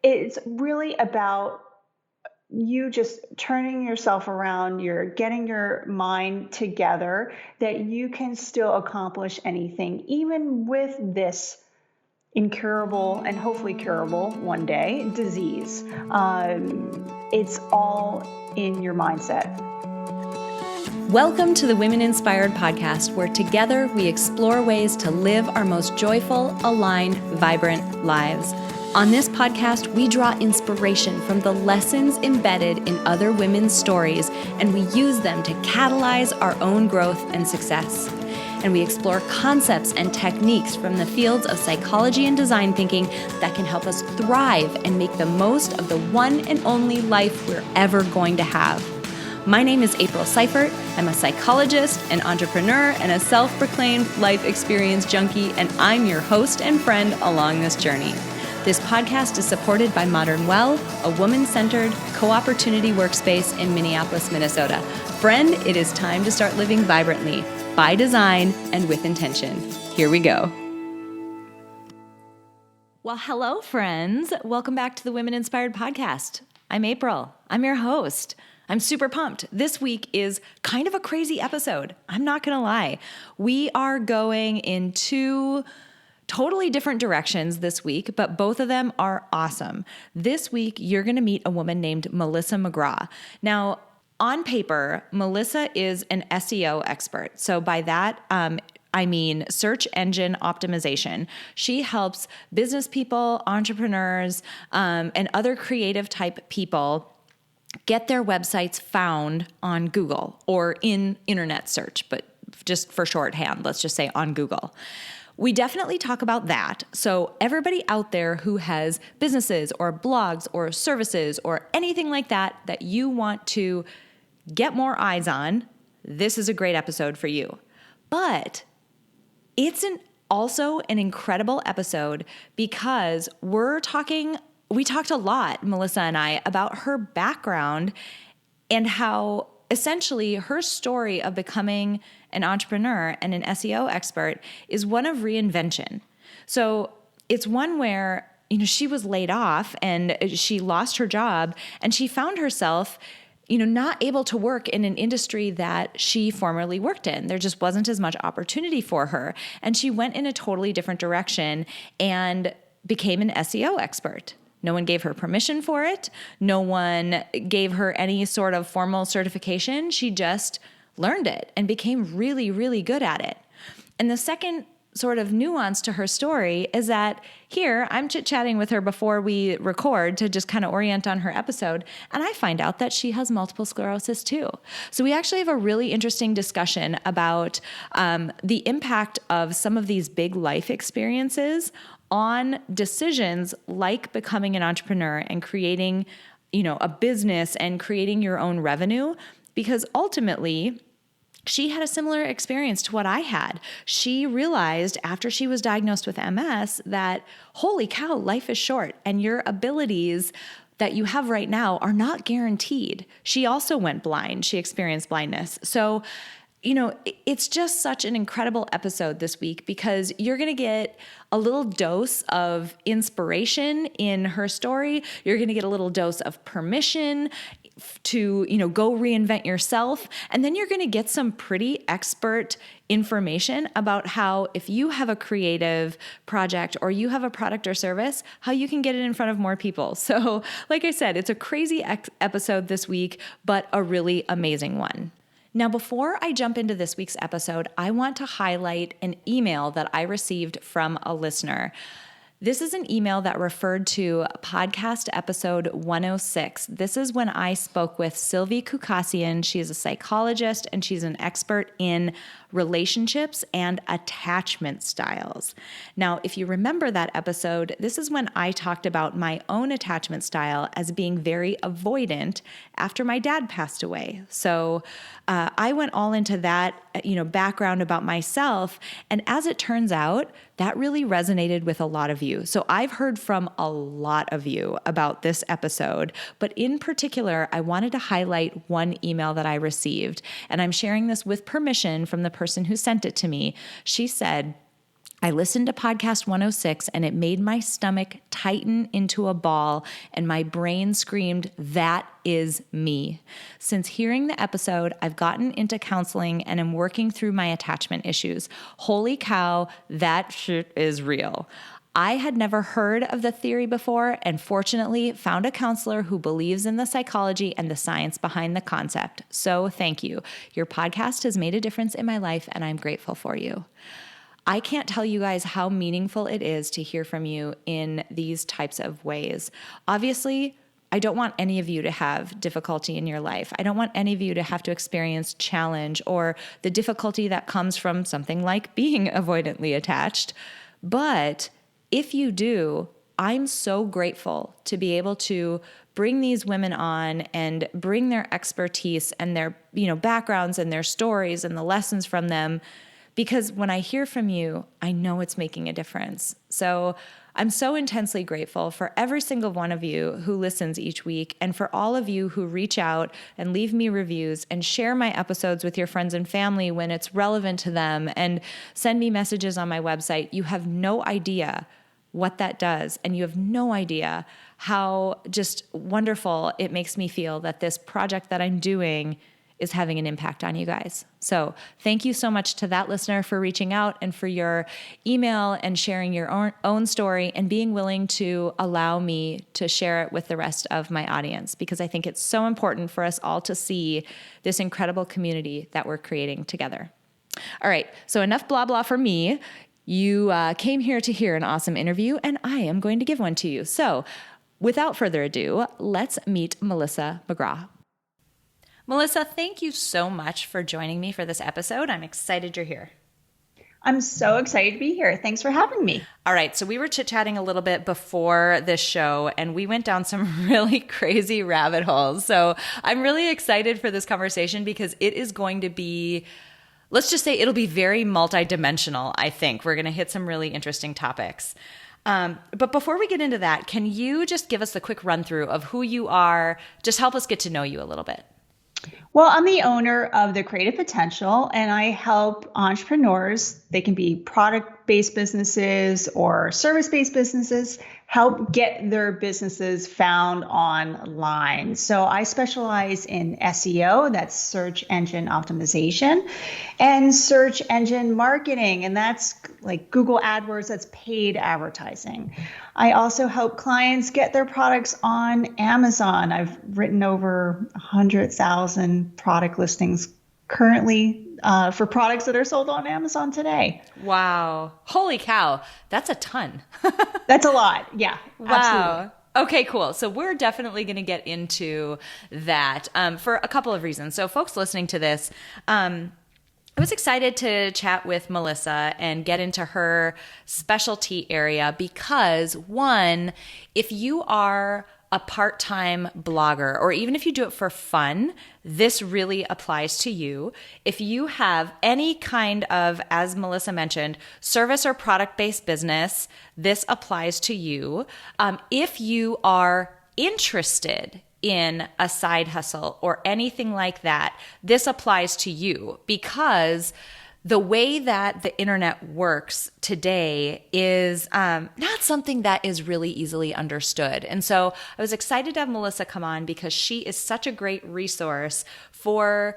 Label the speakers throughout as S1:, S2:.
S1: it's really about you just turning yourself around, you're getting your mind together that you can still accomplish anything, even with this incurable and hopefully curable one day disease. It's all in your mindset.
S2: Welcome to the Women Inspired Podcast, where together we explore ways to live our most joyful, aligned, vibrant lives. On this podcast, we draw inspiration from the lessons embedded in other women's stories, and we use them to catalyze our own growth and success. And we explore concepts and techniques from the fields of psychology and design thinking that can help us thrive and make the most of the one and only life we're ever going to have. My name is April Seifert. I'm a psychologist, an entrepreneur, and a self-proclaimed life experience junkie, and I'm your host and friend along this journey. This podcast is supported by Modern Well, a woman-centered co-opportunity workspace in Minneapolis, Minnesota. Friend, it is time to start living vibrantly, by design and with intention. Here we go. Well, hello, friends. Welcome back to the Women Inspired Podcast. I'm April. I'm your host. I'm super pumped. This week is kind of a crazy episode. I'm not going to lie. We are going in two totally different directions this week, but both of them are awesome. This week, you're going to meet a woman named Melissa McGraw. Now, on paper, Melissa is an SEO expert. So by that, I mean search engine optimization. She helps business people, entrepreneurs, and other creative type people get their websites found on Google or in internet search, but just for shorthand, let's just say on Google. We definitely talk about that. So everybody out there who has businesses or blogs or services or anything like that that you want to get more eyes on, this is a great episode for you. But it's also an incredible episode because we talked a lot, Melissa and I, about her background and how essentially her story of becoming an entrepreneur and an SEO expert is one of reinvention. So it's one where, she was laid off and she lost her job and she found herself, not able to work in an industry that she formerly worked in. There just wasn't as much opportunity for her. And she went in a totally different direction and became an SEO expert. No one gave her permission for it. No one gave her any sort of formal certification. She just learned it and became really, really good at it. And the second sort of nuance to her story is that here, I'm chit-chatting with her before we record to just kind of orient on her episode, and I find out that she has multiple sclerosis too. So we actually have a really interesting discussion about the impact of some of these big life experiences on decisions like becoming an entrepreneur and creating, a business and creating your own revenue, because ultimately she had a similar experience to what I had. She realized after she was diagnosed with MS that, holy cow, life is short and your abilities that you have right now are not guaranteed. She also went blind. She experienced blindness. So, it's just such an incredible episode this week because you're going to get a little dose of inspiration in her story. You're going to get a little dose of permission to, go reinvent yourself. And then you're going to get some pretty expert information about how if you have a creative project or you have a product or service, how you can get it in front of more people. So like I said, it's a crazy episode this week, but a really amazing one. Now, before I jump into this week's episode, I want to highlight an email that I received from a listener. This is an email that referred to podcast episode 106. This is when I spoke with Sylvie Kukasian. She is a psychologist and she's an expert in relationships and attachment styles. Now, if you remember that episode, this is when I talked about my own attachment style as being very avoidant after my dad passed away. So I went all into that, background about myself. And as it turns out, that really resonated with a lot of you. So I've heard from a lot of you about this episode, but in particular, I wanted to highlight one email that I received, and I'm sharing this with permission from the person who sent it to me. She said, I listened to podcast 106 and it made my stomach tighten into a ball and my brain screamed, "That is me." Since hearing the episode, I've gotten into counseling and am working through my attachment issues. Holy cow, that shit is real. I had never heard of the theory before and fortunately found a counselor who believes in the psychology and the science behind the concept. So thank you. Your podcast has made a difference in my life and I'm grateful for you. I can't tell you guys how meaningful it is to hear from you in these types of ways. Obviously, I don't want any of you to have difficulty in your life. I don't want any of you to have to experience challenge or the difficulty that comes from something like being avoidantly attached. But if you do, I'm so grateful to be able to bring these women on and bring their expertise and their, backgrounds and their stories and the lessons from them. Because when I hear from you, I know it's making a difference. So I'm so intensely grateful for every single one of you who listens each week and for all of you who reach out and leave me reviews and share my episodes with your friends and family when it's relevant to them and send me messages on my website. You have no idea what that does. And you have no idea how just wonderful it makes me feel that this project that I'm doing is having an impact on you guys. So thank you so much to that listener for reaching out and for your email and sharing your own story and being willing to allow me to share it with the rest of my audience, because I think it's so important for us all to see this incredible community that we're creating together. All right, so enough blah, blah for me. You came here to hear an awesome interview, and I am going to give one to you. So without further ado, let's meet Melissa McGraw. Melissa, thank you so much for joining me for this episode. I'm excited you're here.
S1: I'm so excited to be here. Thanks for having me.
S2: All right. So we were chit-chatting a little bit before this show, and we went down some really crazy rabbit holes. So I'm really excited for this conversation because it is going to be, let's just say it'll be very multidimensional, I think. We're going to hit some really interesting topics. But before we get into that, can you just give us a quick run through of who you are? Just help us get to know you a little bit.
S1: Well, I'm the owner of The Creative Potential, and I help entrepreneurs, they can be product-based businesses or service-based businesses, help get their businesses found online. So I specialize in SEO, that's search engine optimization, and search engine marketing, and that's like Google AdWords, that's paid advertising. I also help clients get their products on Amazon. I've written over 100,000 product listings currently for products that are sold on Amazon today.
S2: Wow. Holy cow. That's a ton.
S1: That's a lot. Yeah.
S2: Wow.
S1: Absolutely.
S2: Okay, cool. So we're definitely going to get into that for a couple of reasons. So folks listening to this, I was excited to chat with Melissa and get into her specialty area because, one, if you are a part-time blogger, or even if you do it for fun, this really applies to you. If you have any kind of, as Melissa mentioned, service or product-based business, this applies to you. If you are interested in a side hustle or anything like that, this applies to you because the way that the internet works today is not something that is really easily understood. And so I was excited to have Melissa come on because she is such a great resource for,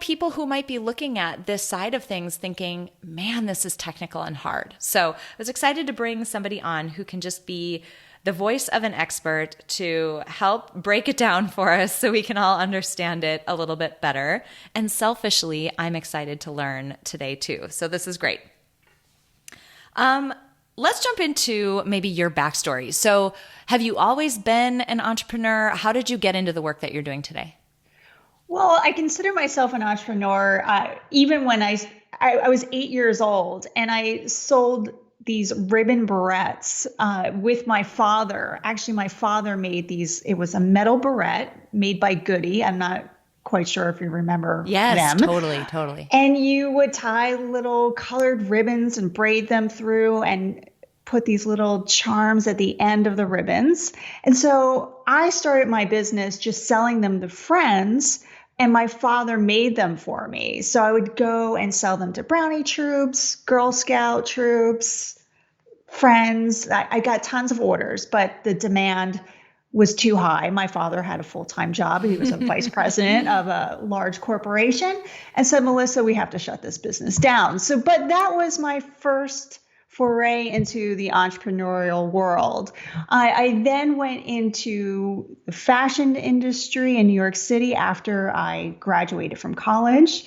S2: people who might be looking at this side of things thinking, man, this is technical and hard. So I was excited to bring somebody on who can just be the voice of an expert to help break it down for us so we can all understand it a little bit better. And selfishly, I'm excited to learn today too. So this is great. Let's jump into maybe your backstory. So have you always been an entrepreneur? How did you get into the work that you're doing today?
S1: Well, I consider myself an entrepreneur even when I was 8 years old and I sold these ribbon barrettes with my father. Actually, my father made these. It was a metal barrette made by Goody. I'm not quite sure if you remember them.
S2: Yes, totally.
S1: And you would tie little colored ribbons and braid them through and put these little charms at the end of the ribbons. And so I started my business just selling them to friends. and my father made them for me. So I would go and sell them to brownie troops, Girl Scout troops, friends. I got tons of orders, but the demand was too high. My father had a full-time job. He was a vice president of a large corporation and said, Melissa, we have to shut this business down. But that was my first foray into the entrepreneurial world. I then went into the fashion industry in New York City after I graduated from college,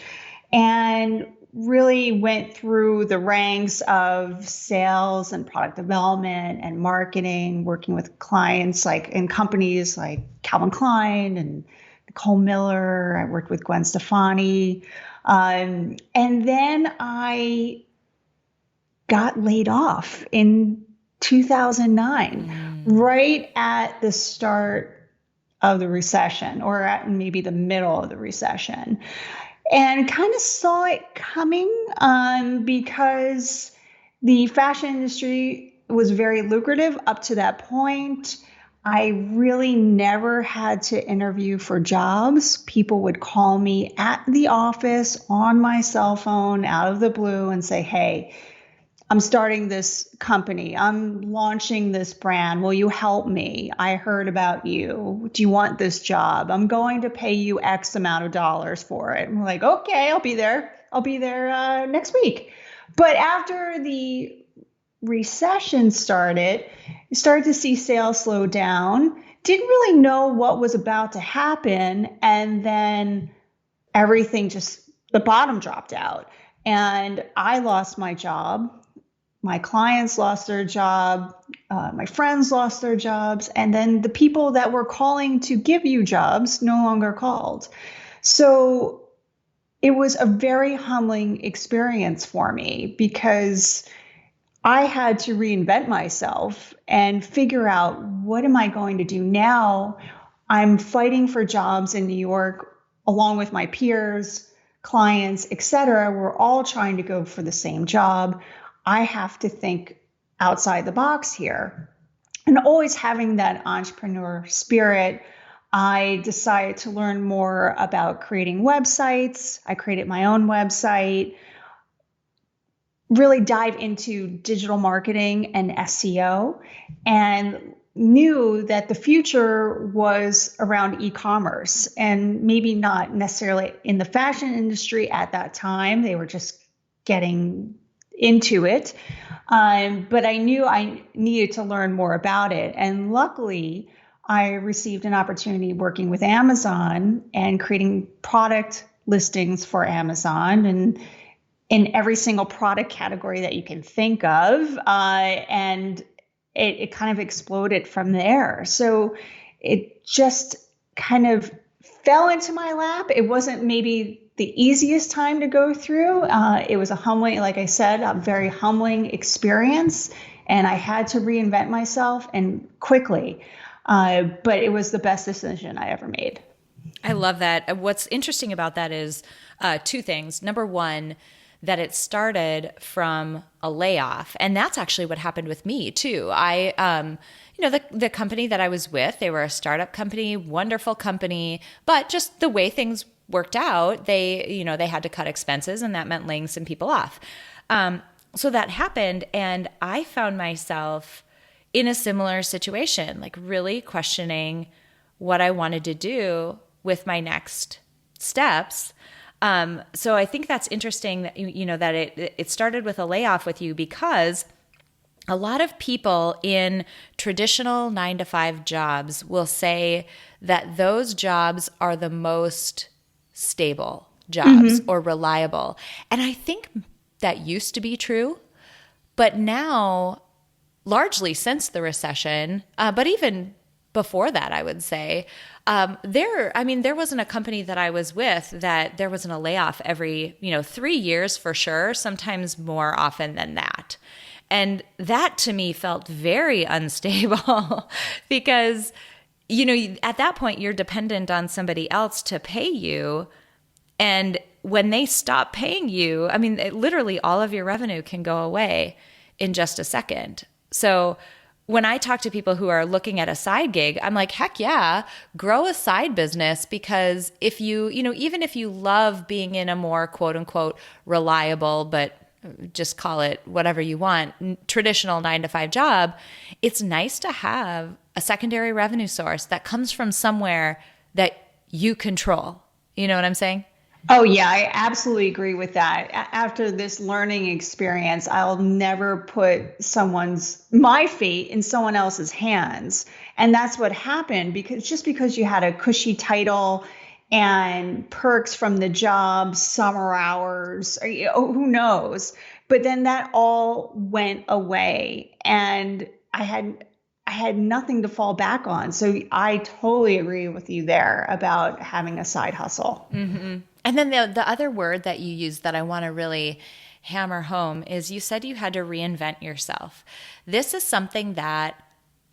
S1: and really went through the ranks of sales and product development and marketing, working with clients like in companies like Calvin Klein and Nicole Miller. I worked with Gwen Stefani. And then I got laid off in 2009, right at the start of the recession, or at maybe the middle of the recession. And kind of saw it coming because the fashion industry was very lucrative up to that point. I really never had to interview for jobs. People would call me at the office on my cell phone out of the blue and say, hey, I'm starting this company. I'm launching this brand. Will you help me? I heard about you. Do you want this job? I'm going to pay you X amount of dollars for it. And we're like, okay, I'll be there. I'll be there next week. But after the recession started, you started to see sales slow down. Didn't really know what was about to happen. And then everything the bottom dropped out. And I lost my job. My clients lost their job, my friends lost their jobs, and then the people that were calling to give you jobs no longer called. So it was a very humbling experience for me because I had to reinvent myself and figure out, what am I going to do now? I'm fighting for jobs in New York along with my peers, clients, et cetera. We're all trying to go for the same job. I have to think outside the box here. And always having that entrepreneur spirit, I decided to learn more about creating websites. I created my own website, really dive into digital marketing and SEO, and knew that the future was around e-commerce, and maybe not necessarily in the fashion industry at that time. They were just getting into it. But I knew I needed to learn more about it. And luckily, I received an opportunity working with Amazon and creating product listings for Amazon and in every single product category that you can think of. And it kind of exploded from there. So it just kind of fell into my lap. It wasn't maybe the easiest time to go through. It was a humbling, like I said, a very humbling experience. And I had to reinvent myself, and quickly. But it was the best decision I ever made.
S2: I love that. What's interesting about that is two things. Number one, that it started from a layoff. And that's actually what happened with me too. The company that I was with, they were a startup company, wonderful company, but just the way things worked out, they had to cut expenses, and that meant laying some people off. So that happened, and I found myself in a similar situation, like really questioning what I wanted to do with my next steps. So I think that's interesting that that it started with a layoff with you, because a lot of people in traditional 9-to-5 jobs will say that those jobs are the most stable jobs or reliable. And I think that used to be true, but now, largely since the recession, but even before that, I would say, there wasn't a company that I was with that there wasn't a layoff every, 3 years for sure, sometimes more often than that. And that to me felt very unstable because, at that point you're dependent on somebody else to pay you. And when they stop paying you, literally all of your revenue can go away in just a second. So when I talk to people who are looking at a side gig, I'm like, heck yeah, grow a side business, because if you, even if you love being in a more quote unquote reliable, but just call it whatever you want, traditional 9 to 5 job, it's nice to have a secondary revenue source that comes from somewhere that you control. You know what I'm saying?
S1: Oh, yeah, I absolutely agree with that. After this learning experience, I'll never put my fate in someone else's hands. And that's what happened, because just because you had a cushy title and perks from the job, summer hours, or, who knows? But then that all went away, and I had nothing to fall back on. So I totally agree with you there about having a side hustle.
S2: Mm-hmm. And then the other word that you used that I want to really hammer home is, you said you had to reinvent yourself. This is something that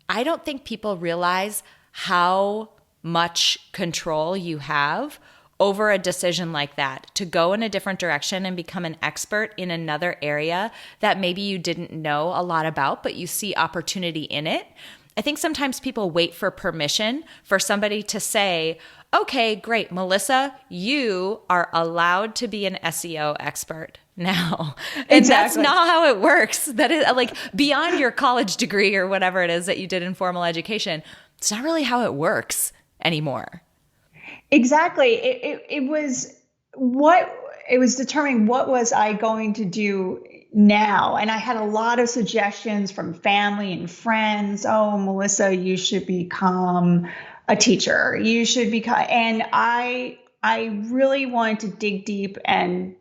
S2: I don't think people realize how much control you have over a decision like that, to go in a different direction and become an expert in another area that maybe you didn't know a lot about, but you see opportunity in it. I think sometimes people wait for permission for somebody to say, okay, great, Melissa, you are allowed to be an SEO expert now. And
S1: Exactly.
S2: That's not how it works. That is like beyond your college degree or whatever it is that you did in formal education. It's not really how it works anymore.
S1: Exactly. It was determining what was I going to do now. And I had a lot of suggestions from family and friends. Oh, Melissa, you should become a teacher. You should become, and I really wanted to dig deep and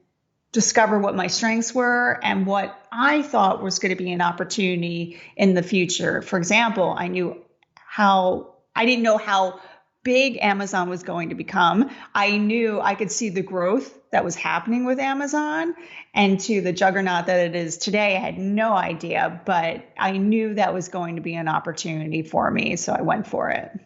S1: discover what my strengths were and what I thought was going to be an opportunity in the future. For example, I didn't know how big Amazon was going to become. I knew I could see the growth that was happening with Amazon, and to the juggernaut that it is today, I had no idea, but I knew that was going to be an opportunity for me. So I went for it.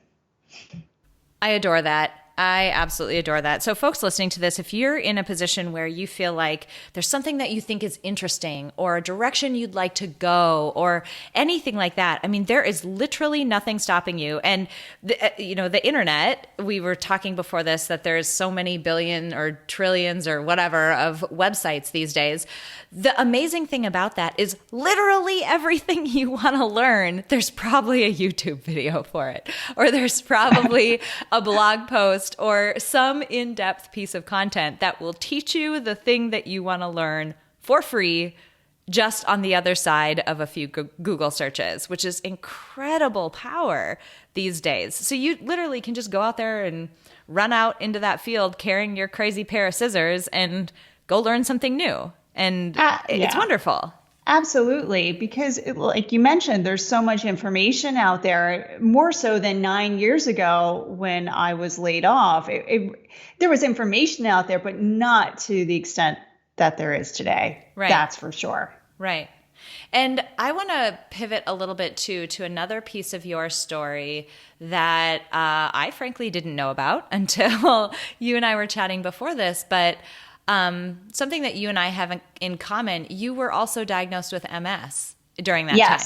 S2: I adore that. I absolutely adore that. So folks listening to this, if you're in a position where you feel like there's something that you think is interesting, or a direction you'd like to go, or anything like that, I mean, there is literally nothing stopping you. And the internet, we were talking before this, that there's so many billion or trillions or whatever of websites these days. The amazing thing about that is literally everything you want to learn, there's probably a YouTube video for it, or there's probably a blog post or some in-depth piece of content that will teach you the thing that you want to learn for free, just on the other side of a few Google searches, which is incredible power these days. So you literally can just go out there and run out into that field carrying your crazy pair of scissors and go learn something new. And it's wonderful.
S1: Absolutely. Because like you mentioned, there's so much information out there, more so than 9 years ago when I was laid off. There was information out there, but not to the extent that there is today.
S2: Right.
S1: That's for sure.
S2: Right. And I want to pivot a little bit too to another piece of your story that I frankly didn't know about until you and I were chatting before this, but something that you and I have in common, you were also diagnosed with MS during that time.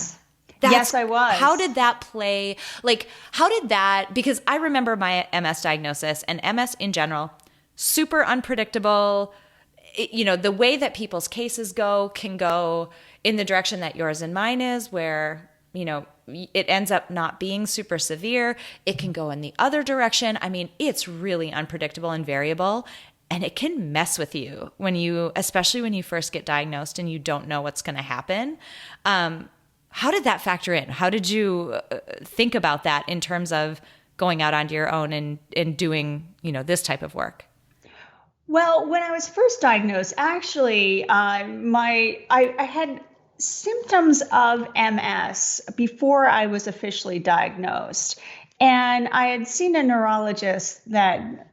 S1: Yes, I was.
S2: How did that play? Because I remember my MS diagnosis, and MS in general, super unpredictable. The way that people's cases can go in the direction that yours and mine is, where, it ends up not being super severe. It can go in the other direction. I mean, it's really unpredictable and variable. And it can mess with you especially when you first get diagnosed and you don't know what's going to happen. How did that factor in? How did you think about that in terms of going out onto your own and doing, this type of work?
S1: Well, when I was first diagnosed, actually, I had symptoms of MS before I was officially diagnosed. And I had seen a neurologist that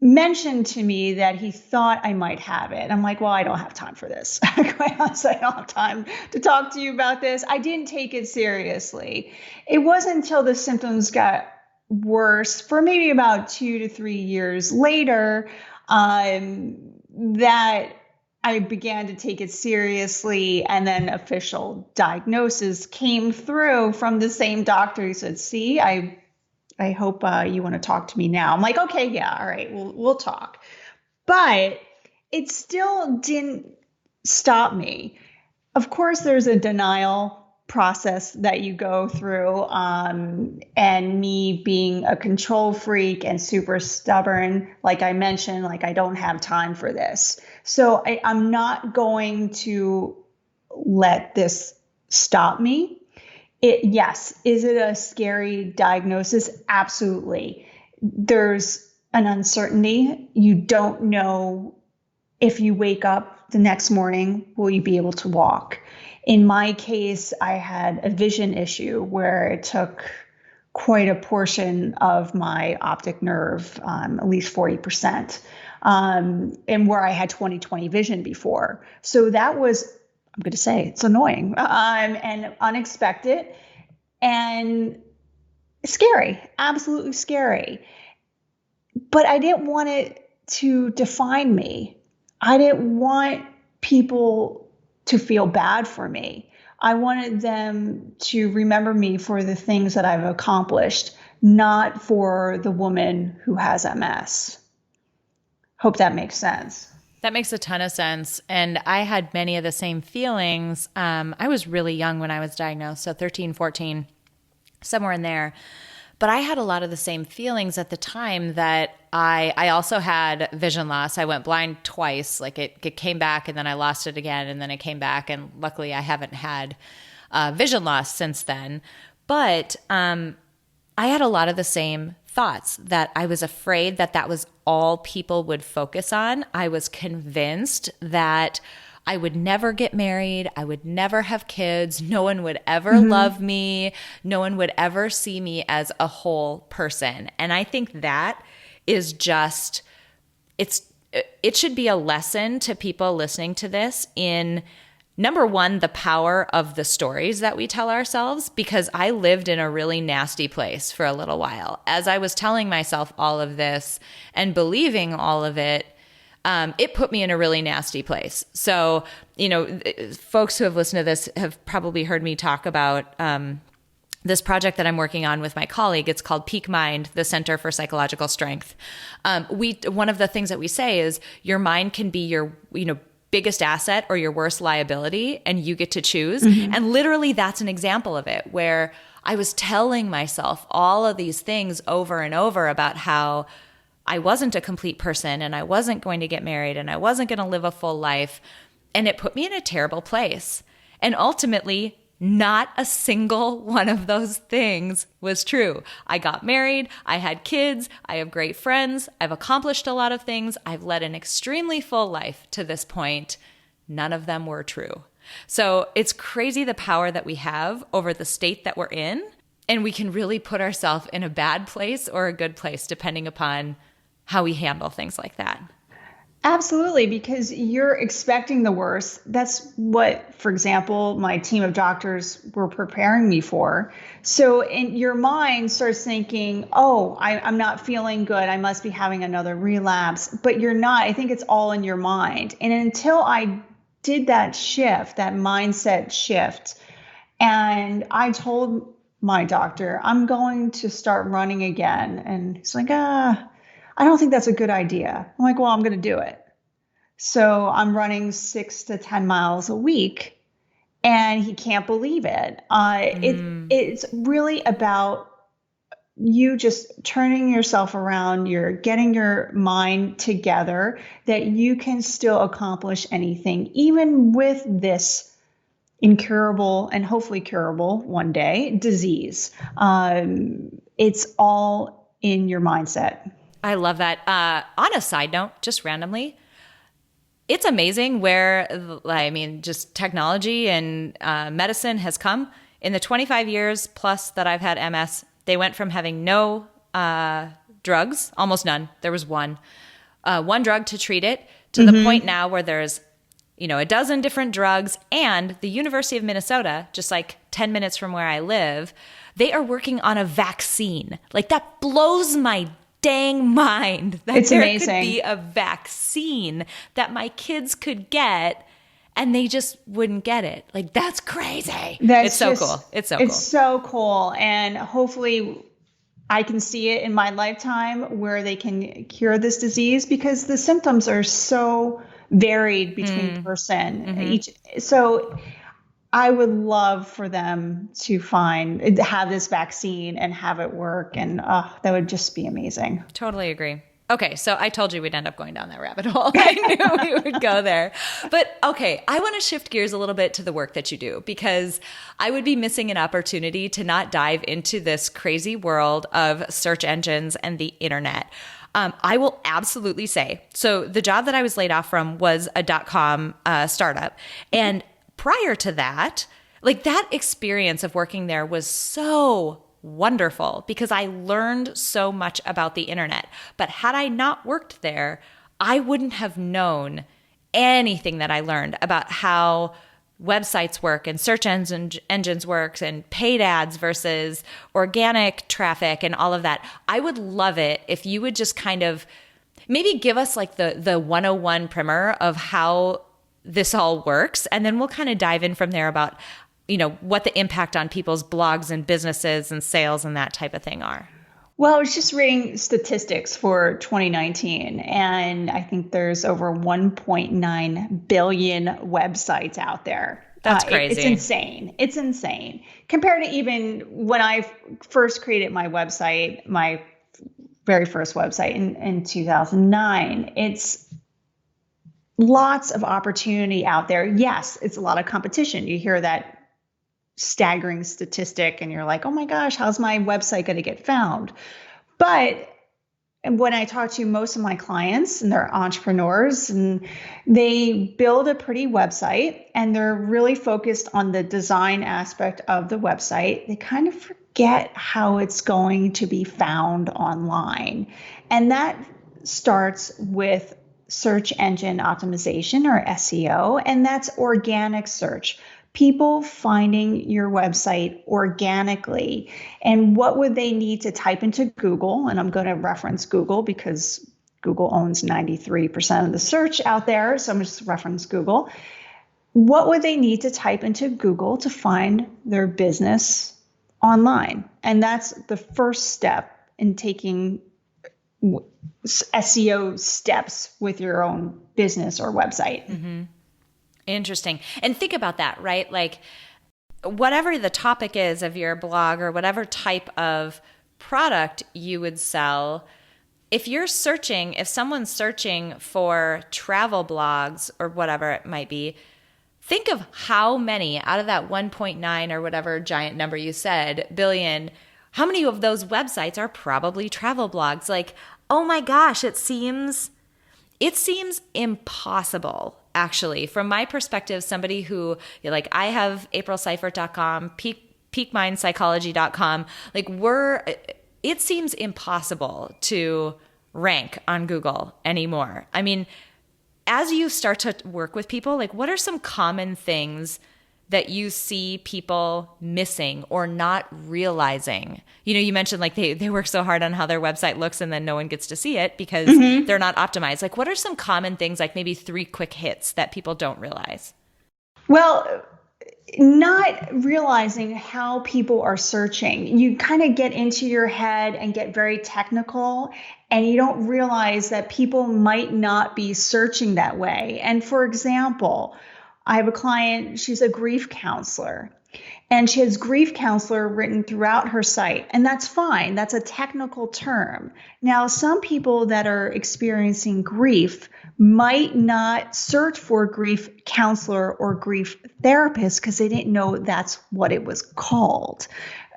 S1: mentioned to me that he thought I might have it. I'm like, well, I don't have time for this. Quite honestly, I don't have time to talk to you about this. I didn't take it seriously. It wasn't until the symptoms got worse for maybe about 2 to 3 years later that I began to take it seriously, and then official diagnosis came through from the same doctor. He said, "See, I hope you want to talk to me now." I'm like, "Okay, yeah, all right, we'll talk." But it still didn't stop me. Of course, there's a denial process that you go through, and me being a control freak and super stubborn, like I mentioned, like I don't have time for this. So I'm not going to let this stop me. Yes, is it a scary diagnosis? Absolutely. There's an uncertainty. You don't know if you wake up the next morning, will you be able to walk? In my case, I had a vision issue where it took quite a portion of my optic nerve, at least 40%, and where I had 20/20 vision before. So that was, I'm going to say, it's annoying, and unexpected and scary, absolutely scary. But I didn't want it to define me. I didn't want people to feel bad for me. I wanted them to remember me for the things that I've accomplished, not for the woman who has MS. Hope that makes sense.
S2: That makes a ton of sense. And I had many of the same feelings. I was really young when I was diagnosed, so 13, 14, somewhere in there. But I had a lot of the same feelings at the time that I also had vision loss. I went blind twice. Like it came back and then I lost it again and then it came back. And luckily I haven't had vision loss since then. But I had a lot of the same thoughts, that I was afraid that that was all people would focus on. I was convinced that I would never get married. I would never have kids. No one would ever love me. No one would ever see me as a whole person. And I think that is just, it should be a lesson to people listening to this in, number one, the power of the stories that we tell ourselves, because I lived in a really nasty place for a little while. As I was telling myself all of this and believing all of it, it put me in a really nasty place. So, folks who have listened to this have probably heard me talk about this project that I'm working on with my colleague. It's called Peak Mind, the Center for Psychological Strength. One of the things that we say is your mind can be your, biggest asset or your worst liability, and you get to choose. And literally that's an example of it, where I was telling myself all of these things over and over about how I wasn't a complete person and I wasn't going to get married and I wasn't going to live a full life. And it put me in a terrible place. And ultimately, not a single one of those things was true. I got married. I had kids. I have great friends. I've accomplished a lot of things. I've led an extremely full life to this point. None of them were true. So it's crazy the power that we have over the state that we're in. And we can really put ourselves in a bad place or a good place, depending upon how we handle things like that.
S1: Absolutely, because you're expecting the worst. That's what, for example, my team of doctors were preparing me for. So in your mind starts thinking, oh, I'm not feeling good. I must be having another relapse. But you're not. I think it's all in your mind. And until I did that shift, that mindset shift, and I told my doctor, I'm going to start running again. And he's like, I don't think that's a good idea. I'm like, well, I'm going to do it. So I'm running 6 to 10 miles a week, and he can't believe it. It's really about you just turning yourself around. You're getting your mind together that you can still accomplish anything, even with this incurable and hopefully curable one day disease. It's all in your mindset.
S2: I love that. On a side note, just randomly, it's amazing where, just technology and medicine has come. In the 25 years plus that I've had MS, they went from having no drugs, almost none. There was one drug to treat it, to the point now where there's, a dozen different drugs. And the University of Minnesota, just like 10 minutes from where I live, they are working on a vaccine. Like, that blows my dang mind that
S1: It's
S2: there
S1: amazing.
S2: could be a vaccine that my kids could get and they just wouldn't get it. Like, that's crazy. It's so cool. It's so cool.
S1: It's so cool. And hopefully I can see it in my lifetime where they can cure this disease, because the symptoms are so varied between person. So I would love for them to have this vaccine and have it work. And that would just be amazing.
S2: Totally agree. Okay, so I told you we'd end up going down that rabbit hole. I knew we would go there. But okay, I want to shift gears a little bit to the work that you do, because I would be missing an opportunity to not dive into this crazy world of search engines and the internet. I will absolutely say, so the job that I was laid off from was a .com startup. And prior to that, like, that experience of working there was so wonderful because I learned so much about the internet. But had I not worked there, I wouldn't have known anything that I learned about how websites work and search engines works and paid ads versus organic traffic and all of that. I would love it if you would just kind of maybe give us like the 101 primer of how this all works. And then we'll kind of dive in from there about, you know, what the impact on people's blogs and businesses and sales and that type of thing are.
S1: Well, I was just reading statistics for 2019, and I think there's over 1.9 billion websites out there.
S2: That's crazy.
S1: It's insane. It's insane. Compared to even when I first created my website, my very first website in 2009, it's lots of opportunity out there. Yes, it's a lot of competition. You hear that staggering statistic and you're like, oh my gosh, how's my website going to get found? But when I talk to most of my clients, and they're entrepreneurs, and they build a pretty website and they're really focused on the design aspect of the website, they kind of forget how it's going to be found online. And that starts with search engine optimization, or SEO, and that's organic search. People finding your website organically. And what would they need to type into Google? And I'm going to reference Google because Google owns 93% of the search out there. So I'm just reference Google. What would they need to type into Google to find their business online? And that's the first step in taking SEO steps with your own business or website.
S2: Mm-hmm. Interesting. And think about that, right? Like, whatever the topic is of your blog or whatever type of product you would sell, if someone's searching for travel blogs or whatever it might be, think of how many out of that 1.9 or whatever giant number you said, billion, how many of those websites are probably travel blogs? Like, oh my gosh, it seems impossible. Actually, from my perspective, somebody who, like, I have aprilseifert.com, peakmindpsychology.com, like, it seems impossible to rank on Google anymore. I mean, as you start to work with people, like, what are some common things that you see people missing or not realizing? You know, you mentioned like they work so hard on how their website looks and then no one gets to see it because they're not optimized. Like, what are some common things, like maybe 3 quick hits that people don't realize?
S1: Well, not realizing how people are searching. You kind of get into your head and get very technical, and you don't realize that people might not be searching that way. And for example, I have a client, she's a grief counselor, and she has grief counselor written throughout her site. And that's fine. That's a technical term. Now, some people that are experiencing grief might not search for grief counselor or grief therapist because they didn't know that's what it was called.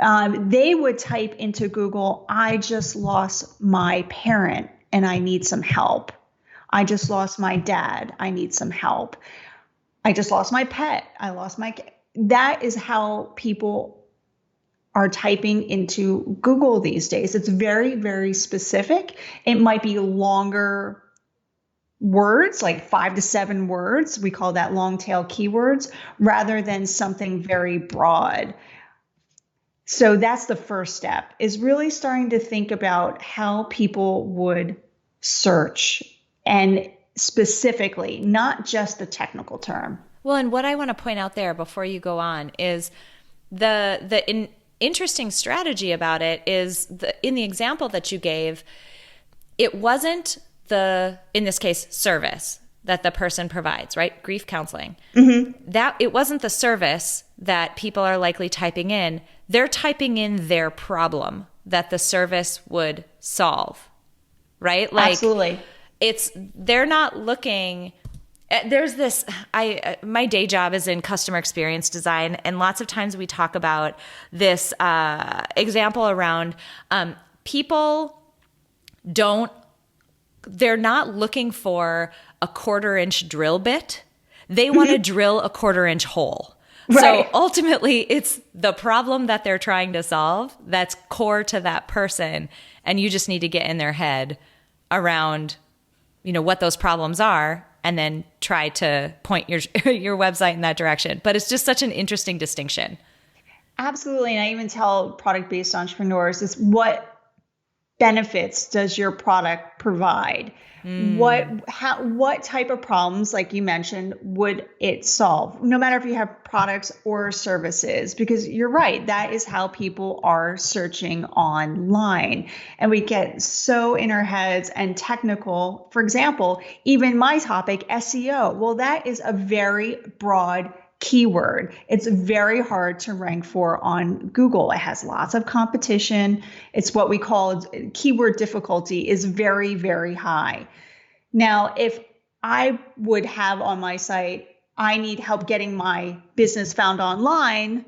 S1: They would type into Google, I just lost my parent and I need some help. I just lost my dad. I need some help. I just lost my pet. That is how people are typing into Google these days. It's very, very specific. It might be longer words, like 5 to 7 words. We call that long tail keywords, rather than something very broad. So that's the first step, is really starting to think about how people would search, and specifically, not just the technical term.
S2: Well, and what I want to point out there before you go on is interesting strategy about it is in the example that you gave, it wasn't in this case, service that the person provides, right? Grief counseling. Mm-hmm. That it wasn't the service that people are likely typing in. They're typing in their problem that the service would solve, right? Like,
S1: absolutely.
S2: They're not looking. There's this, my day job is in customer experience design, and lots of times we talk about this example around people they're not looking for a 1/4-inch drill bit. They want to drill a 1/4-inch hole. Right. So ultimately, it's the problem that they're trying to solve that's core to that person, and you just need to get in their head around, what those problems are, and then try to point your website in that direction. But it's just such an interesting distinction.
S1: Absolutely. And I even tell product-based entrepreneurs is, what benefits does your product provide? What type of problems, like you mentioned, would it solve? No matter if you have products or services, because you're right, that is how people are searching online. And we get so in our heads and technical. For example, even my topic, SEO. Well, that is a very broad keyword. It's very hard to rank for on Google. It has lots of competition. It's what we call keyword difficulty is very, very high. Now, if I would have on my site, I need help getting my business found online,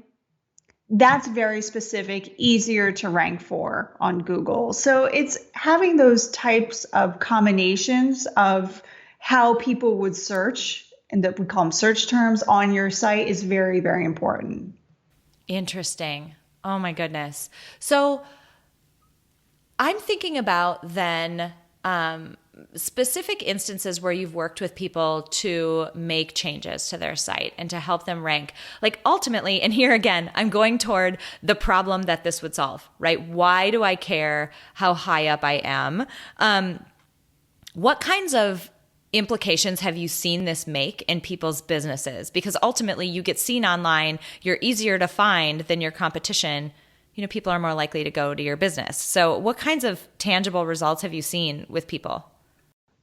S1: that's very specific, easier to rank for on Google. So it's having those types of combinations of how people would search, and that we call them search terms, on your site is very, very important.
S2: Interesting. Oh my goodness. So I'm thinking about then specific instances where you've worked with people to make changes to their site and to help them rank. Like ultimately, and here again, I'm going toward the problem that this would solve, right? Why do I care how high up I am? What kinds of implications have you seen this make in people's businesses? Because ultimately you get seen online, you're easier to find than your competition. People are more likely to go to your business. So what kinds of tangible results have you seen with people?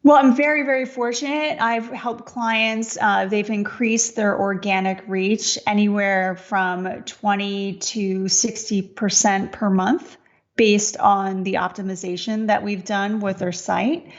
S1: Well, I'm very, very fortunate. I've helped clients. They've increased their organic reach anywhere from 20 to 60% per month based on the optimization that we've done with their site.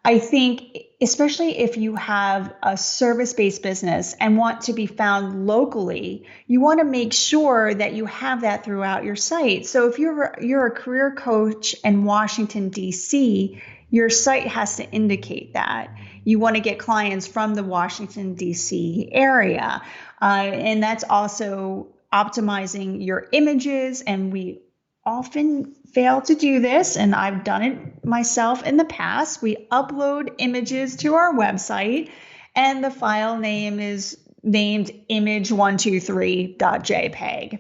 S1: I think, especially if you have a service-based business and want to be found locally, you want to make sure that you have that throughout your site. So if you're a career coach in Washington, D.C., your site has to indicate that. You want to get clients from the Washington, D.C. area. And that's also optimizing your images. And we often fail to do this, and I've done it myself in the past. We upload images to our website, and the file name is named image123.jpg.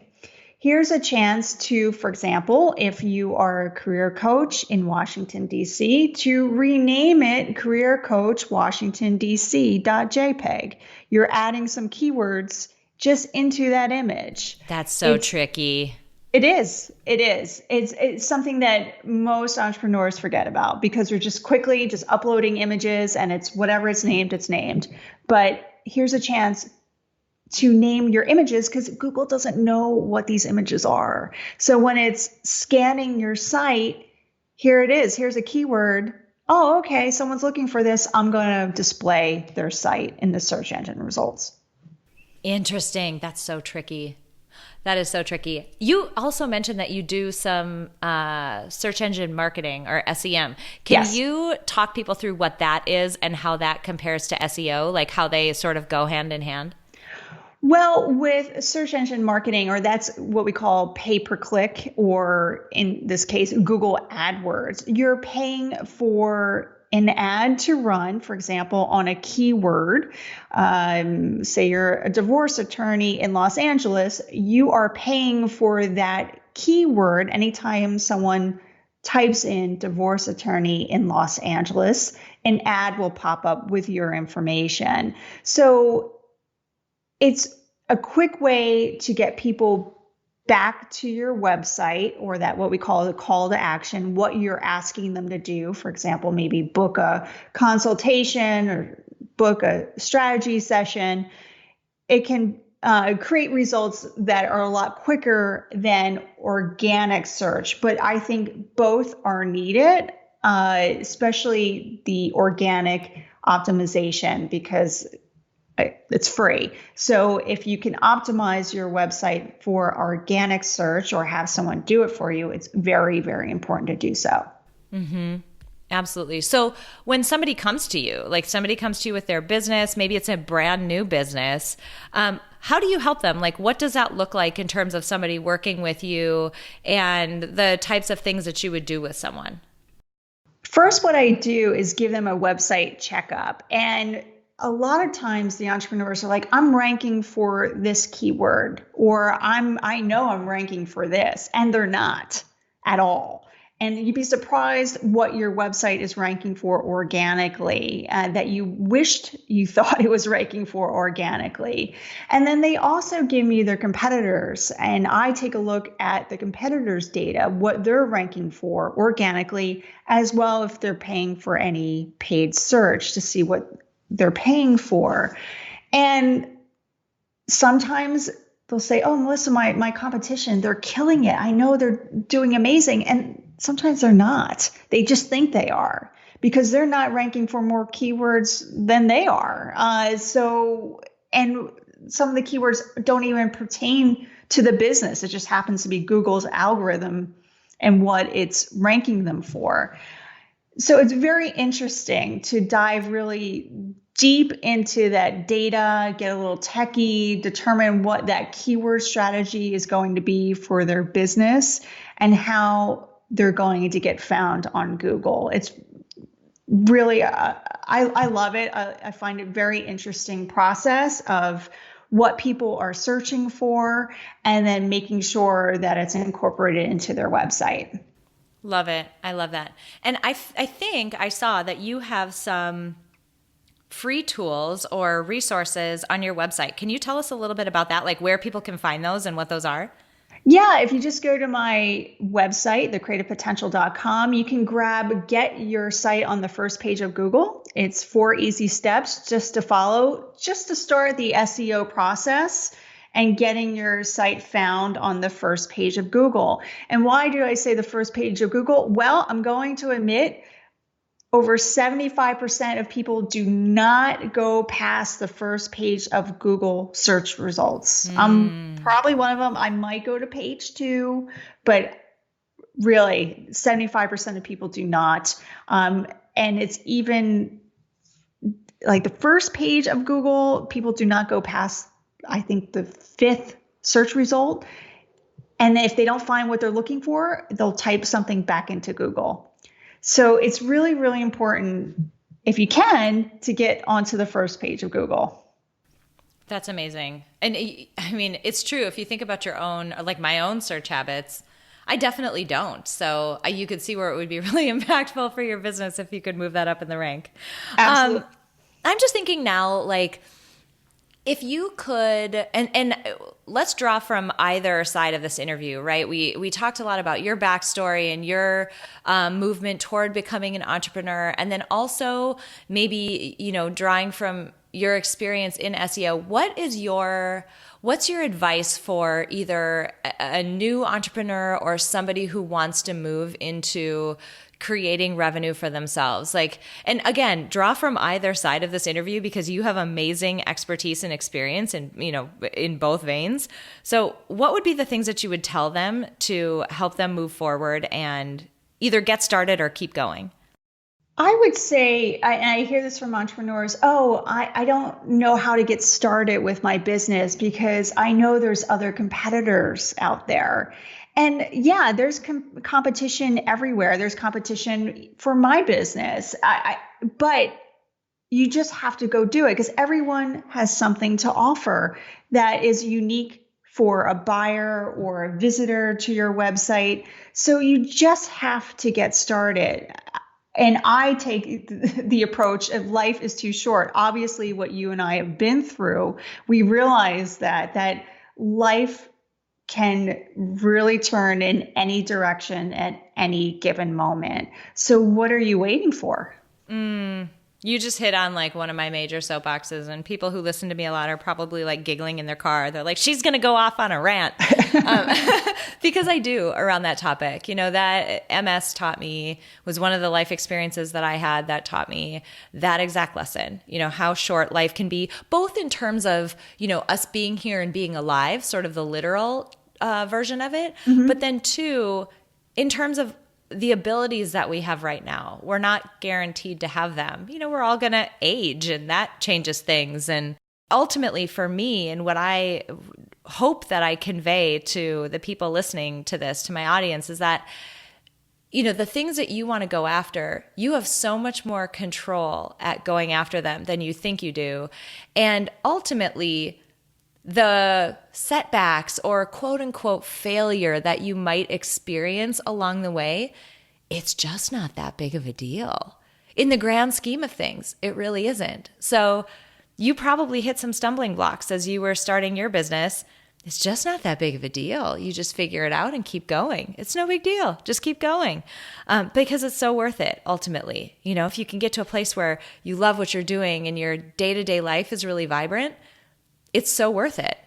S1: Here's a chance to, for example, if you are a career coach in Washington, D.C., to rename it Career Coach Washington, D.C.jpg. You're adding some keywords just into that image.
S2: That's so tricky.
S1: It is. It's something that most entrepreneurs forget about, because you're just quickly just uploading images and it's whatever it's named. But here's a chance to name your images, because Google doesn't know what these images are. So when it's scanning your site, here it is. Here's a keyword. Oh, okay. Someone's looking for this. I'm going to display their site in the search engine results.
S2: Interesting. That's so tricky. That is so tricky. You also mentioned that you do some search engine marketing, or SEM. Can you talk people through what that is and how that compares to SEO, like how they sort of go hand in hand?
S1: Well, with search engine marketing, or that's what we call pay-per-click, or in this case, Google AdWords, you're paying for an ad to run, for example, on a keyword. Say you're a divorce attorney in Los Angeles, you are paying for that keyword, anytime someone types in divorce attorney in Los Angeles, an ad will pop up with your information. So it's a quick way to get people back to your website, or that what we call the call to action, what you're asking them to do. For example, maybe book a consultation or book a strategy session. It can create results that are a lot quicker than organic search. But I think both are needed, especially the organic optimization, because it's free. So if you can optimize your website for organic search or have someone do it for you, it's very, very important to do so.
S2: Mm-hmm. Absolutely. So when somebody comes to you, like somebody comes to you with their business, maybe it's a brand new business, how do you help them? Like, what does that look like in terms of somebody working with you and the types of things that you would do with someone?
S1: First, what I do is give them a website checkup. And a lot of times the entrepreneurs are like, I'm ranking for this keyword, or I know I'm ranking for this, and they're not at all. And you'd be surprised what your website is ranking for organically, that you wished you thought it was ranking for organically. And then they also give me their competitors, and I take a look at the competitors' data, what they're ranking for organically, as well if they're paying for any paid search to see what they're paying for. And sometimes they'll say, oh, Melissa, my competition, they're killing it. I know they're doing amazing. And sometimes they're not. They just think they are, because they're not ranking for more keywords than they are. And some of the keywords don't even pertain to the business. It just happens to be Google's algorithm and what it's ranking them for. So it's very interesting to dive really deep into that data, get a little techie, determine what that keyword strategy is going to be for their business and how they're going to get found on Google. It's really, I love it. I find it very interesting process of what people are searching for and then making sure that it's incorporated into their website.
S2: Love it. I love that. And I think I saw that you have some free tools or resources on your website. Can you tell us a little bit about that, like where people can find those and what those are?
S1: Yeah, if you just go to my website, thecreativepotential.com, you can get your site on the first page of Google. It's 4 easy steps just to follow, just to start the SEO process and getting your site found on the first page of Google. And why do I say the first page of Google? Well, I'm going to admit over 75% of people do not go past the first page of Google search results. I'm probably one of them. I might go to page 2, but really 75% of people do not. And it's even like the first page of Google, people do not go past, I think, the 5th search result. And if they don't find what they're looking for, they'll type something back into Google. So it's really, really important, if you can, to get onto the first page of Google.
S2: That's amazing. And I mean, it's true. If you think about your own, like my own search habits, I definitely don't. So you could see where it would be really impactful for your business if you could move that up in the rank.
S1: Absolutely.
S2: I'm just thinking now, like, if you could, and let's draw from either side of this interview, right? We talked a lot about your backstory and your movement toward becoming an entrepreneur, and then also maybe, drawing from your experience in SEO. What's your advice for either a new entrepreneur or somebody who wants to move into creating revenue for themselves? Like, and again, draw from either side of this interview because you have amazing expertise and experience in both veins. So what would be the things that you would tell them to help them move forward and either get started or keep going?
S1: I would say, and I hear this from entrepreneurs, I don't know how to get started with my business because I know there's other competitors out there. And yeah, there's competition everywhere. There's competition for my business. But you just have to go do it because everyone has something to offer that is unique for a buyer or a visitor to your website. So you just have to get started. And I take the approach of life is too short. Obviously, what you and I have been through, we realize that life can really turn in any direction at any given moment. So what are you waiting for?
S2: You just hit on like one of my major soapboxes, and people who listen to me a lot are probably like giggling in their car. They're like, she's going to go off on a rant. Because I do around that topic. You know, that MS taught me, was one of the life experiences that I had that taught me that exact lesson, you know, how short life can be, both in terms of, you know, us being here and being alive, sort of the literal version of it, but then two, in terms of the abilities that we have right now. We're not guaranteed to have them. You know, we're all going to age, and that changes things. And ultimately for me, and what I hope that I convey to the people listening to this, to my audience, is that, you know, the things that you want to go after, you have so much more control at going after them than you think you do. And ultimately, the setbacks or quote unquote failure that you might experience along the way, it's just not that big of a deal. In the grand scheme of things, it really isn't. So you probably hit some stumbling blocks as you were starting your business. It's just not that big of a deal. You just figure it out and keep going. It's no big deal. Just keep going because it's so worth it ultimately. You know, if you can get to a place where you love what you're doing and your day-to-day life is really vibrant, it's so worth it.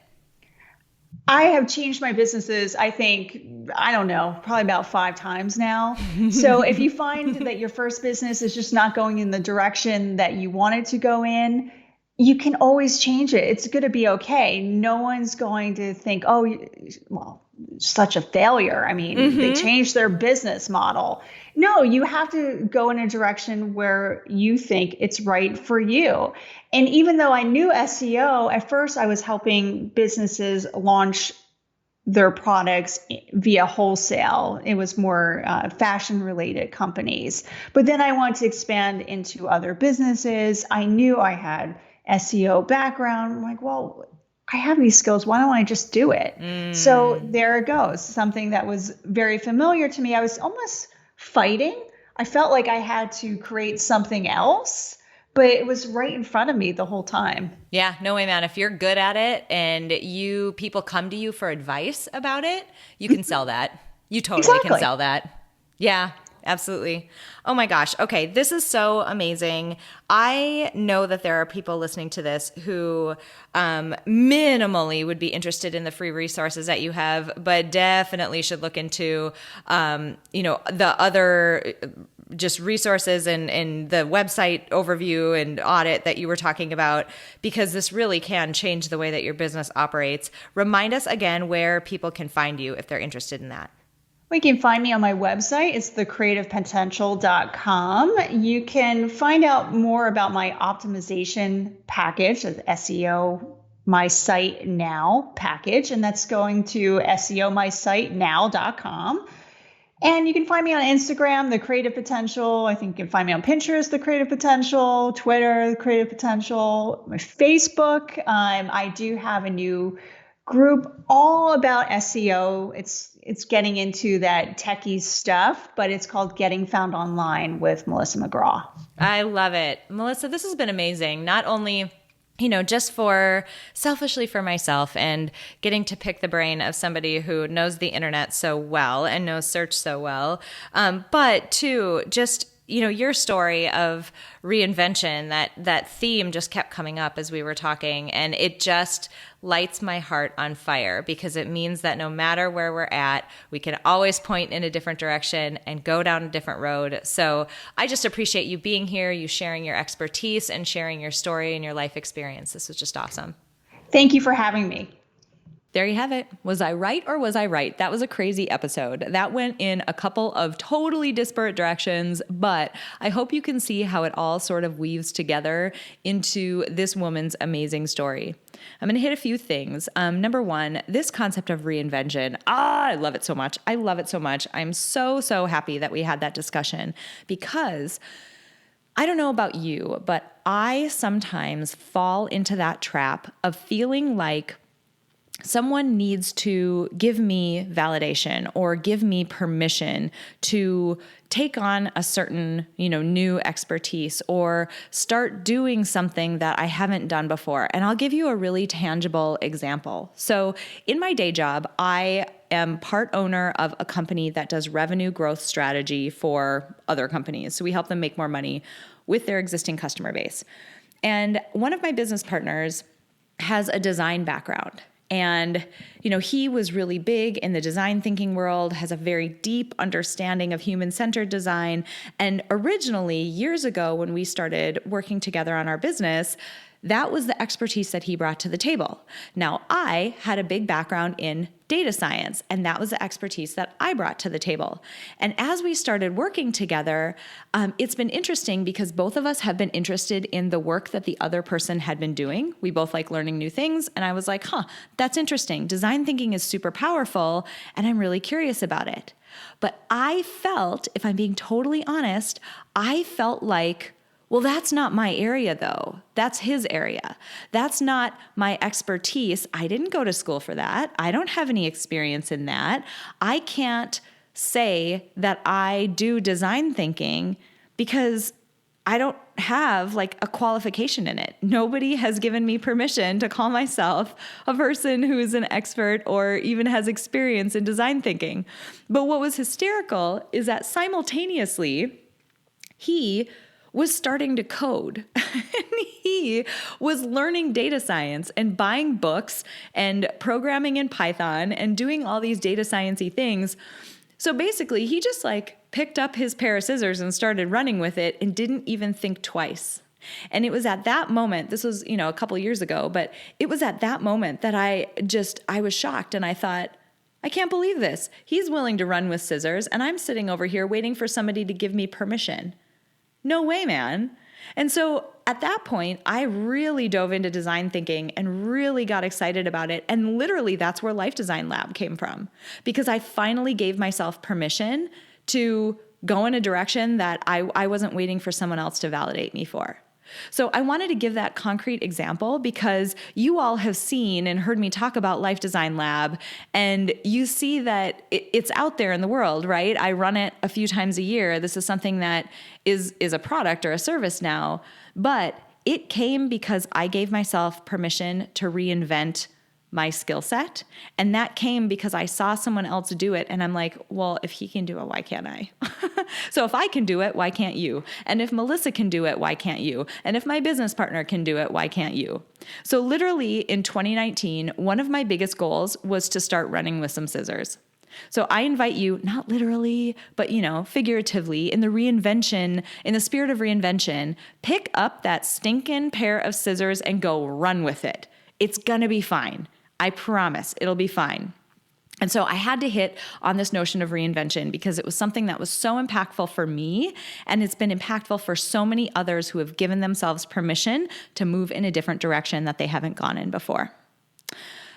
S1: I have changed my businesses, I think, I don't know, probably about 5 times now. So if you find that your first business is just not going in the direction that you wanted to go in, you can always change it. It's going to be okay. No one's going to think, oh, well, such a failure. I mean, they changed their business model. No, you have to go in a direction where you think it's right for you. And even though I knew SEO, at first I was helping businesses launch their products via wholesale. It was more fashion related companies. But then I wanted to expand into other businesses. I knew I had SEO background. I'm like, well, I have these skills. Why don't I just do it? So there it goes. Something that was very familiar to me. I was almost fighting. I felt like I had to create something else, but it was right in front of me the whole time.
S2: Yeah, no way, man. If you're good at it and people come to you for advice about it, you can sell that. You totally can sell that. Yeah, absolutely. Oh my gosh. Okay. This is so amazing. I know that there are people listening to this who minimally would be interested in the free resources that you have, but definitely should look into, the other just resources and the website overview and audit that you were talking about, because this really can change the way that your business operates. Remind us again where people can find you if they're interested in that.
S1: You can find me on my website. It's thecreativepotential.com. You can find out more about my optimization package, the SEO My Site Now package, and that's going to SEOmysitenow.com. And you can find me on Instagram, The Creative Potential. I think you can find me on Pinterest, The Creative Potential, Twitter, The Creative Potential, my Facebook. I do have a new group all about SEO. It's getting into that techie stuff, but it's called Getting Found Online with Melissa McGraw.
S2: I love it. Melissa, this has been amazing. Not only, just selfishly for myself and getting to pick the brain of somebody who knows the internet so well and knows search so well, but to just your story of reinvention, that theme just kept coming up as we were talking, and it just lights my heart on fire, because it means that no matter where we're at, we can always point in a different direction and go down a different road. So I just appreciate you being here, you sharing your expertise and sharing your story and your life experience. This was just awesome.
S1: Thank you for having me.
S2: There you have it. Was I right or was I right? That was a crazy episode. That went in a couple of totally disparate directions, but I hope you can see how it all sort of weaves together into this woman's amazing story. I'm going to hit a few things. Number one, this concept of reinvention. I love it so much. I love it so much. I'm so, so happy that we had that discussion, because I don't know about you, but I sometimes fall into that trap of feeling like someone needs to give me validation or give me permission to take on a certain, new expertise or start doing something that I haven't done before. And I'll give you a really tangible example. So in my day job, I am part owner of a company that does revenue growth strategy for other companies. So we help them make more money with their existing customer base. And one of my business partners has a design background. And, he was really big in the design thinking world, has a very deep understanding of human-centered design. And originally, years ago, when we started working together on our business, that was the expertise that he brought to the table. Now, I had a big background in data science, and that was the expertise that I brought to the table. And as we started working together, it's been interesting because both of us have been interested in the work that the other person had been doing. We both like learning new things, and I was like, that's interesting. Design thinking is super powerful, and I'm really curious about it. But I felt, if I'm being totally honest, I felt like, well, that's not my area though. That's his area. That's not my expertise. I didn't go to school for that. I don't have any experience in that. I can't say that I do design thinking because I don't have a qualification in it. Nobody has given me permission to call myself a person who is an expert or even has experience in design thinking. But what was hysterical is that simultaneously, he was starting to code. And he was learning data science and buying books and programming in Python and doing all these data sciencey things. So basically, he just picked up his pair of scissors and started running with it and didn't even think twice. And it was at that moment, this was, a couple years ago, but it was at that moment that I was shocked and I thought, I can't believe this. He's willing to run with scissors and I'm sitting over here waiting for somebody to give me permission. No way, man. And so at that point, I really dove into design thinking and really got excited about it. And literally that's where Life Design Lab came from, because I finally gave myself permission to go in a direction that I wasn't waiting for someone else to validate me for. So I wanted to give that concrete example because you all have seen and heard me talk about Life Design Lab, and you see that it's out there in the world, right? I run it a few times a year. This is something that is a product or a service now, but it came because I gave myself permission to reinvent my skill set. And that came because I saw someone else do it. And I'm like, well, if he can do it, why can't I? So if I can do it, why can't you? And if Melissa can do it, why can't you? And if my business partner can do it, why can't you? So literally in 2019, one of my biggest goals was to start running with some scissors. So I invite you, not literally, but figuratively, in the spirit of reinvention, pick up that stinking pair of scissors and go run with it. It's gonna be fine. I promise it'll be fine. And so I had to hit on this notion of reinvention because it was something that was so impactful for me, and it's been impactful for so many others who have given themselves permission to move in a different direction that they haven't gone in before.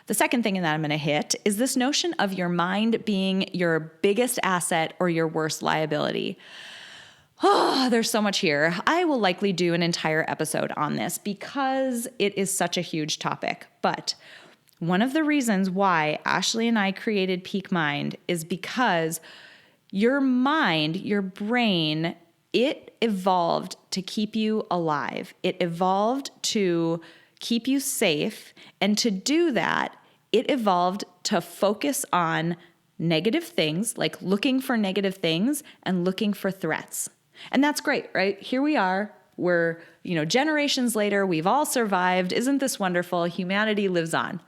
S2: The second thing that I'm going to hit is this notion of your mind being your biggest asset or your worst liability. Oh, there's so much here. I will likely do an entire episode on this because it is such a huge topic. But one of the reasons why Ashley and I created Peak Mind is because your mind, your brain, it evolved to keep you alive. It evolved to keep you safe. And to do that, it evolved to focus on negative things, like looking for negative things and looking for threats. And that's great, right? Here we are. We're, generations later, we've all survived. Isn't this wonderful? Humanity lives on.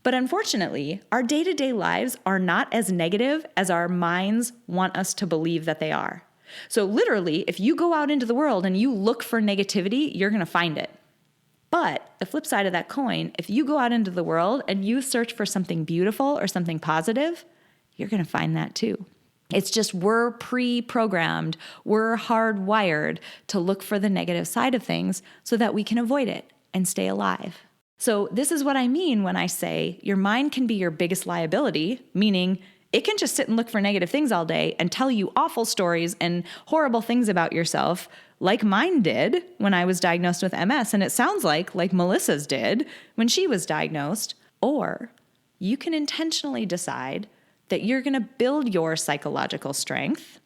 S2: But unfortunately, our day-to-day lives are not as negative as our minds want us to believe that they are. So literally, if you go out into the world and you look for negativity, you're going to find it. But the flip side of that coin, if you go out into the world and you search for something beautiful or something positive, you're going to find that too. It's just we're pre-programmed, we're hardwired to look for the negative side of things so that we can avoid it and stay alive. So this is what I mean when I say your mind can be your biggest liability, meaning it can just sit and look for negative things all day and tell you awful stories and horrible things about yourself, like mine did when I was diagnosed with MS, and it sounds like Melissa's did when she was diagnosed. Or you can intentionally decide that you're going to build your psychological strength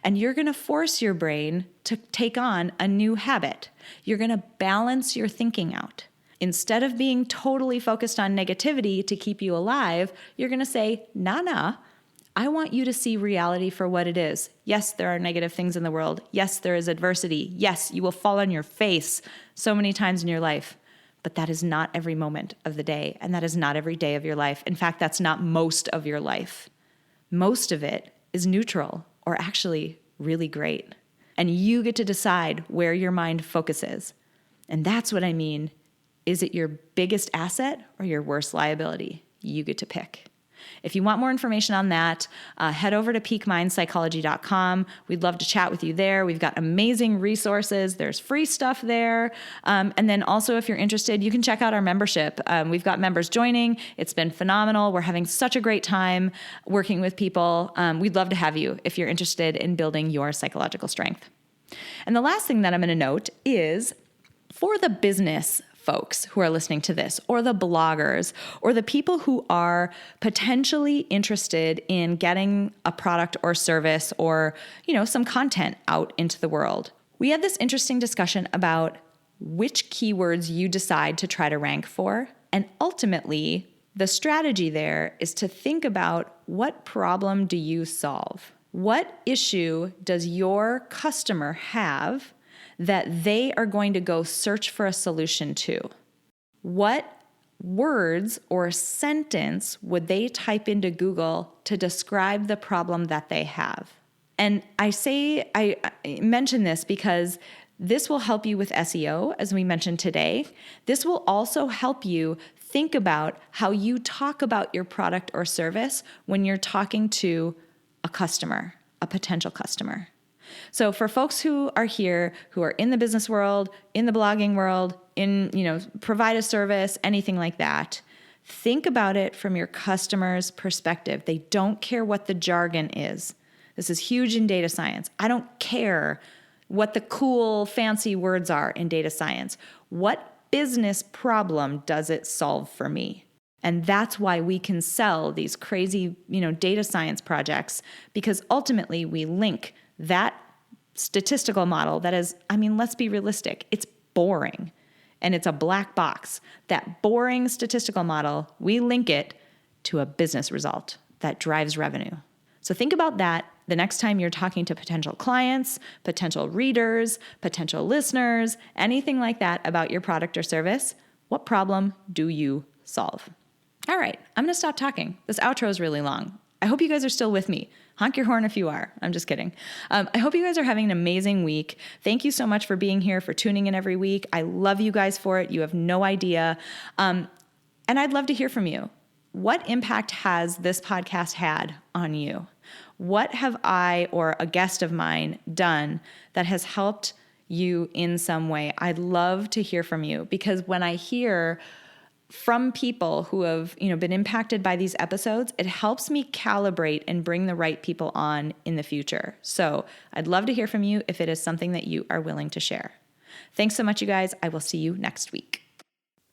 S2: and you're going to force your brain to take on a new habit. You're going to balance your thinking out. Instead of being totally focused on negativity to keep you alive, you're going to say, nah, I want you to see reality for what it is. Yes, there are negative things in the world. Yes, there is adversity. Yes, you will fall on your face so many times in your life. But that is not every moment of the day, and that is not every day of your life. In fact, that's not most of your life. Most of it is neutral or actually really great. And you get to decide where your mind focuses. And that's what I mean. Is it your biggest asset or your worst liability? You get to pick. If you want more information on that, head over to peakmindpsychology.com. We'd love to chat with you there. We've got amazing resources. There's free stuff there. And then also, if you're interested, you can check out our membership. We've got members joining. It's been phenomenal. We're having such a great time working with people. We'd love to have you if you're interested in building your psychological strength. And the last thing that I'm going to note is for the business folks who are listening to this, or the bloggers, or the people who are potentially interested in getting a product or service or, some content out into the world. We had this interesting discussion about which keywords you decide to try to rank for. And ultimately, the strategy there is to think about what problem do you solve? What issue does your customer have that they are going to go search for a solution to? What words or sentence would they type into Google to describe the problem that they have? And I mention this because this will help you with SEO, as we mentioned today. This will also help you think about how you talk about your product or service when you're talking to a customer, a potential customer. So for folks who are here, who are in the business world, in the blogging world, provide a service, anything like that, think about it from your customer's perspective. They don't care what the jargon is. This is huge in data science. I don't care what the cool, fancy words are in data science. What business problem does it solve for me? And that's why we can sell these crazy, data science projects, because ultimately we link that statistical model that is, let's be realistic, it's boring and it's a black box. That boring statistical model, we link it to a business result that drives revenue. So think about that the next time you're talking to potential clients, potential readers, potential listeners, anything like that about your product or service. What problem do you solve? All right, I'm going to stop talking. This outro is really long. I hope you guys are still with me. Honk your horn if you are. I'm just kidding. I hope you guys are having an amazing week. Thank you so much for being here, for tuning in every week. I love you guys for it. You have no idea. And I'd love to hear from you. What impact has this podcast had on you? What have I or a guest of mine done that has helped you in some way? I'd love to hear from you, because when I hear from people who have, been impacted by these episodes, it helps me calibrate and bring the right people on in the future. So I'd love to hear from you if it is something that you are willing to share. Thanks so much, you guys. I will see you next week.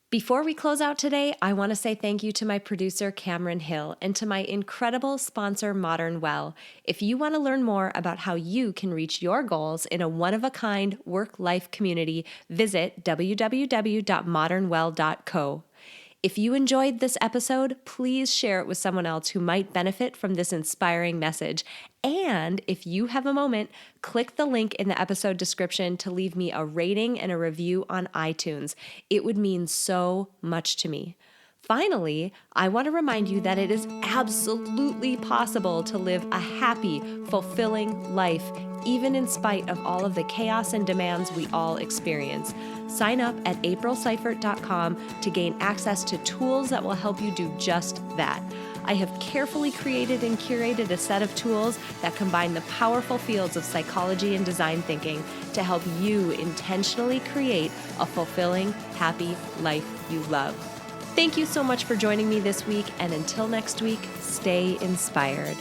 S3: Before we close out today, I want to say thank you to my producer, Cameron Hill, and to my incredible sponsor, Modern Well. If you want to learn more about how you can reach your goals in a one-of-a-kind work-life community, visit www.modernwell.co. If you enjoyed this episode, please share it with someone else who might benefit from this inspiring message. And if you have a moment, click the link in the episode description to leave me a rating and a review on iTunes. It would mean so much to me. Finally, I want to remind you that it is absolutely possible to live a happy, fulfilling life, even in spite of all of the chaos and demands we all experience. Sign up at aprilseifert.com to gain access to tools that will help you do just that. I have carefully created and curated a set of tools that combine the powerful fields of psychology and design thinking to help you intentionally create a fulfilling, happy life you love. Thank you so much for joining me this week, and until next week, stay inspired.